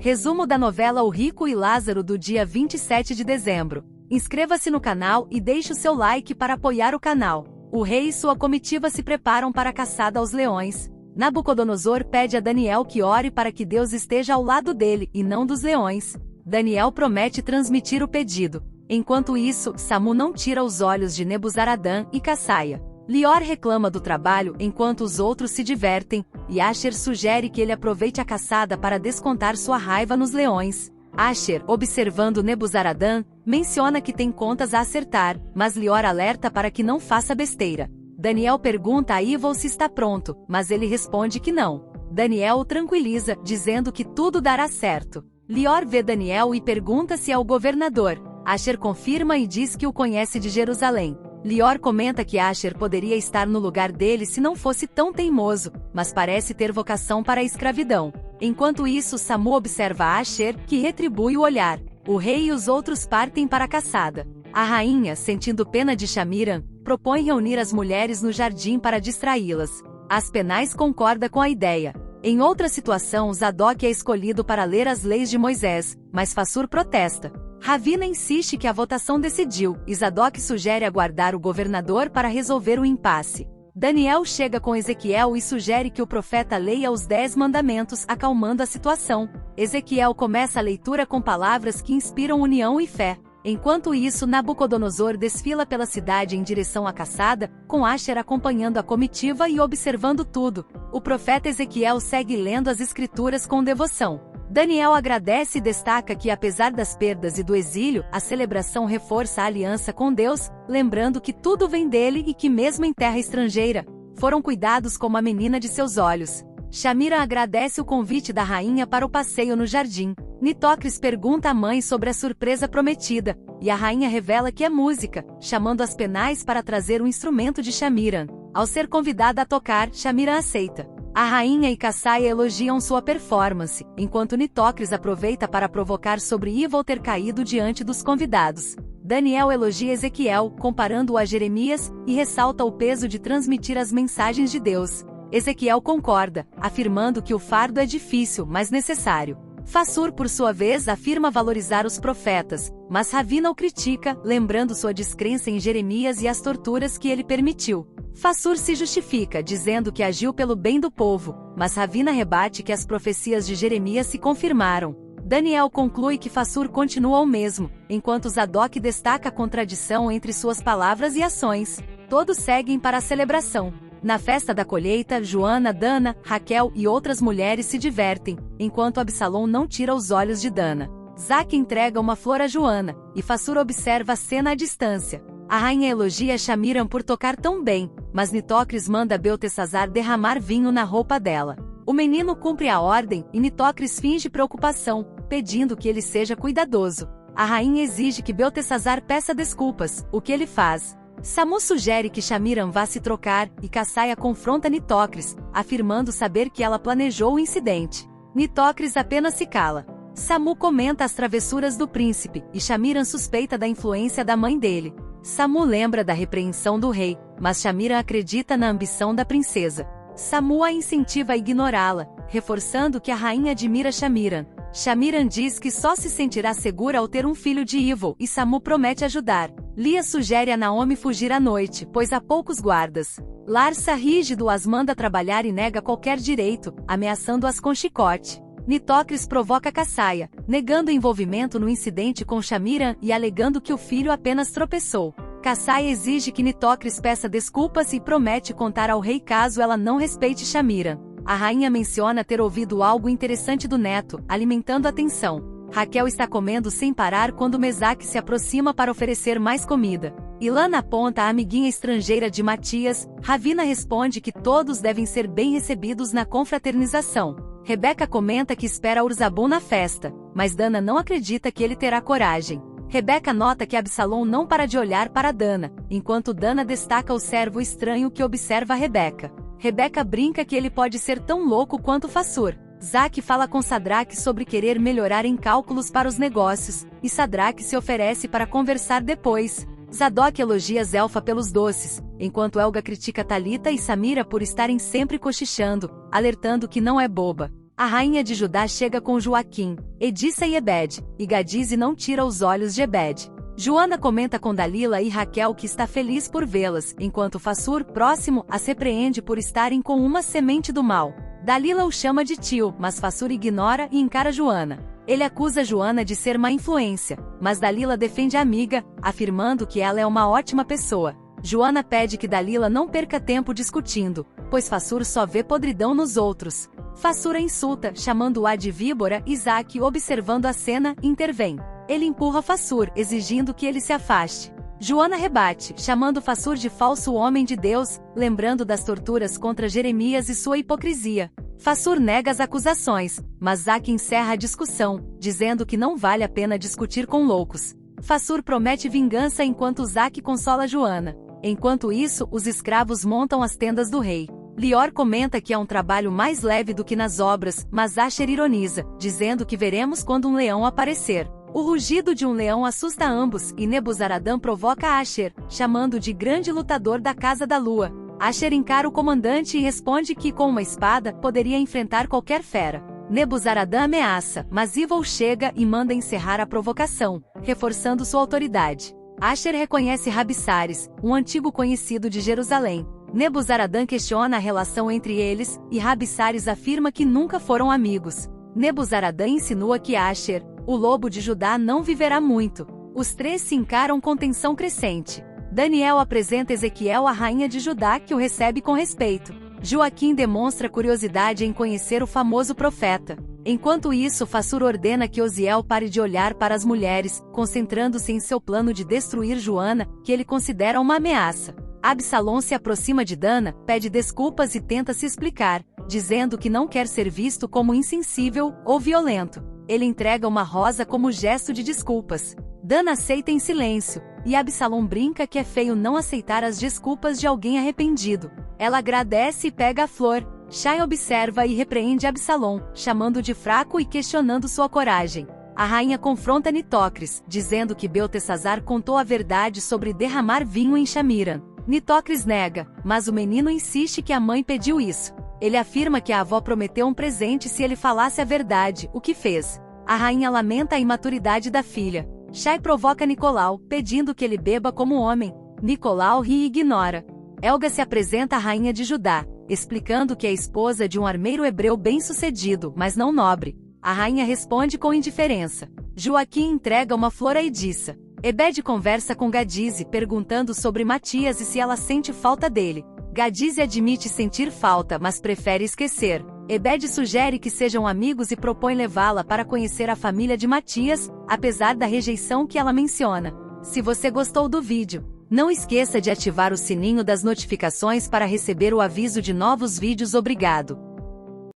Resumo da novela O Rico e Lázaro do dia 27 de dezembro. Inscreva-se no canal e deixe o seu like para apoiar o canal. O rei e sua comitiva se preparam para a caçada aos leões. Nabucodonosor pede a Daniel que ore para que Deus esteja ao lado dele e não dos leões. Daniel promete transmitir o pedido. Enquanto isso, Samu não tira os olhos de Nebuzaradã e Caçaia. Lior reclama do trabalho enquanto os outros se divertem, e Asher sugere que ele aproveite a caçada para descontar sua raiva nos leões. Asher, observando Nebuzaradã, menciona que tem contas a acertar, mas Lior alerta para que não faça besteira. Daniel pergunta a Evil se está pronto, mas ele responde que não. Daniel o tranquiliza, dizendo que tudo dará certo. Lior vê Daniel e pergunta se é o governador. Asher confirma e diz que o conhece de Jerusalém. Lior comenta que Asher poderia estar no lugar dele se não fosse tão teimoso, mas parece ter vocação para a escravidão. Enquanto isso, Samu observa Asher, que retribui o olhar. O rei e os outros partem para a caçada. A rainha, sentindo pena de Shamiran, propõe reunir as mulheres no jardim para distraí-las. Aspenais concorda com a ideia. Em outra situação, Zadok é escolhido para ler as leis de Moisés, mas Fassur protesta. Ravina insiste que a votação decidiu, e Zadok sugere aguardar o governador para resolver o impasse. Daniel chega com Ezequiel e sugere que o profeta leia os 10 mandamentos, acalmando a situação. Ezequiel começa a leitura com palavras que inspiram união e fé. Enquanto isso, Nabucodonosor desfila pela cidade em direção à caçada, com Asher acompanhando a comitiva e observando tudo. O profeta Ezequiel segue lendo as escrituras com devoção. Daniel agradece e destaca que, apesar das perdas e do exílio, a celebração reforça a aliança com Deus, lembrando que tudo vem dele e que, mesmo em terra estrangeira, foram cuidados como a menina de seus olhos. Shamiran agradece o convite da rainha para o passeio no jardim. Nitocris pergunta à mãe sobre a surpresa prometida, e a rainha revela que é música, chamando Aspenais para trazer um instrumento de Shamiran. Ao ser convidada a tocar, Shamiran aceita. A rainha e Caçaia elogiam sua performance, enquanto Nitocris aproveita para provocar sobre Evil ter caído diante dos convidados. Daniel elogia Ezequiel, comparando-o a Jeremias, e ressalta o peso de transmitir as mensagens de Deus. Ezequiel concorda, afirmando que o fardo é difícil, mas necessário. Fassur, por sua vez, afirma valorizar os profetas, mas Ravina o critica, lembrando sua descrença em Jeremias e as torturas que ele permitiu. Fassur se justifica, dizendo que agiu pelo bem do povo, mas Ravina rebate que as profecias de Jeremias se confirmaram. Daniel conclui que Fassur continua o mesmo, enquanto Zadok destaca a contradição entre suas palavras e ações. Todos seguem para a celebração. Na festa da colheita, Joana, Dana, Raquel e outras mulheres se divertem, enquanto Absalom não tira os olhos de Dana. Zaque entrega uma flor a Joana, e Fassur observa a cena à distância. A rainha elogia Shamiran por tocar tão bem, mas Nitocris manda Beltesazar derramar vinho na roupa dela. O menino cumpre a ordem, e Nitocris finge preocupação, pedindo que ele seja cuidadoso. A rainha exige que Beltesazar peça desculpas, o que ele faz. Samu sugere que Shamiran vá se trocar, e Caçaia confronta Nitocris, afirmando saber que ela planejou o incidente. Nitocris apenas se cala. Samu comenta as travessuras do príncipe, e Shamiran suspeita da influência da mãe dele. Samu lembra da repreensão do rei, mas Shamiran acredita na ambição da princesa. Samu a incentiva a ignorá-la, reforçando que a rainha admira Shamiran. Shamiran diz que só se sentirá segura ao ter um filho de Evil, e Samu promete ajudar. Lia sugere a Naomi fugir à noite, pois há poucos guardas. Larsa, rígido, as manda trabalhar e nega qualquer direito, ameaçando-as com chicote. Nitocris provoca Caçaia, negando envolvimento no incidente com Shamiran e alegando que o filho apenas tropeçou. Caçaia exige que Nitocris peça desculpas e promete contar ao rei caso ela não respeite Shamiran. A rainha menciona ter ouvido algo interessante do neto, alimentando a tensão. Raquel está comendo sem parar quando Mesaque se aproxima para oferecer mais comida. Ilana aponta a amiguinha estrangeira de Matias. Ravina responde que todos devem ser bem recebidos na confraternização. Rebeca comenta que espera Urzabun na festa, mas Dana não acredita que ele terá coragem. Rebeca nota que Absalom não para de olhar para Dana, enquanto Dana destaca o servo estranho que observa Rebeca. Rebeca brinca que ele pode ser tão louco quanto Fassur. Zaque fala com Sadraque sobre querer melhorar em cálculos para os negócios, e Sadraque se oferece para conversar depois. Zadok elogia Zelfa pelos doces, enquanto Elga critica Talita e Samira por estarem sempre cochichando, alertando que não é boba. A rainha de Judá chega com Joaquim, Edissa e Ebed, e Gadise não tira os olhos de Ebed. Joana comenta com Dalila e Raquel que está feliz por vê-las, enquanto Fassur, próximo, as repreende por estarem com uma semente do mal. Dalila o chama de tio, mas Fassur ignora e encara Joana. Ele acusa Joana de ser má influência, mas Dalila defende a amiga, afirmando que ela é uma ótima pessoa. Joana pede que Dalila não perca tempo discutindo, pois Fassur só vê podridão nos outros. Fassur a insulta, chamando-a de víbora. Isaac, observando a cena, intervém. Ele empurra Fassur, exigindo que ele se afaste. Joana rebate, chamando Fassur de falso homem de Deus, lembrando das torturas contra Jeremias e sua hipocrisia. Fassur nega as acusações, mas Isaac encerra a discussão, dizendo que não vale a pena discutir com loucos. Fassur promete vingança enquanto Isaac consola Joana. Enquanto isso, os escravos montam as tendas do rei. Lior comenta que é um trabalho mais leve do que nas obras, mas Asher ironiza, dizendo que veremos quando um leão aparecer. O rugido de um leão assusta ambos, e Nebuzaradã provoca Asher, chamando de grande lutador da Casa da Lua. Asher encara o comandante e responde que com uma espada, poderia enfrentar qualquer fera. Nebuzaradã ameaça, mas Evil chega e manda encerrar a provocação, reforçando sua autoridade. Asher reconhece Rabsaris, um antigo conhecido de Jerusalém. Nebuzaradã questiona a relação entre eles, e Rabsaris afirma que nunca foram amigos. Nebuzaradã insinua que Asher, o lobo de Judá, não viverá muito. Os três se encaram com tensão crescente. Daniel apresenta Ezequiel à rainha de Judá, que o recebe com respeito. Joaquim demonstra curiosidade em conhecer o famoso profeta. Enquanto isso, Fassur ordena que Osiel pare de olhar para as mulheres, concentrando-se em seu plano de destruir Joana, que ele considera uma ameaça. Absalom se aproxima de Dana, pede desculpas e tenta se explicar, dizendo que não quer ser visto como insensível ou violento. Ele entrega uma rosa como gesto de desculpas. Dana aceita em silêncio, e Absalom brinca que é feio não aceitar as desculpas de alguém arrependido. Ela agradece e pega a flor. Shai observa e repreende Absalom, chamando de fraco e questionando sua coragem. A rainha confronta Nitocris, dizendo que Beltesazar contou a verdade sobre derramar vinho em Shamiran. Nitocris nega, mas o menino insiste que a mãe pediu isso. Ele afirma que a avó prometeu um presente se ele falasse a verdade, o que fez. A rainha lamenta a imaturidade da filha. Shai provoca Nicolau, pedindo que ele beba como homem. Nicolau ri e ignora. Helga se apresenta à rainha de Judá, explicando que é esposa de um armeiro hebreu bem-sucedido, mas não nobre. A rainha responde com indiferença. Joaquim entrega uma flor a Edissa. Ebed conversa com Gadise, perguntando sobre Matias e se ela sente falta dele. Gadise admite sentir falta, mas prefere esquecer. Ebed sugere que sejam amigos e propõe levá-la para conhecer a família de Matias, apesar da rejeição que ela menciona. Se você gostou do vídeo, não esqueça de ativar o sininho das notificações para receber o aviso de novos vídeos. Obrigado.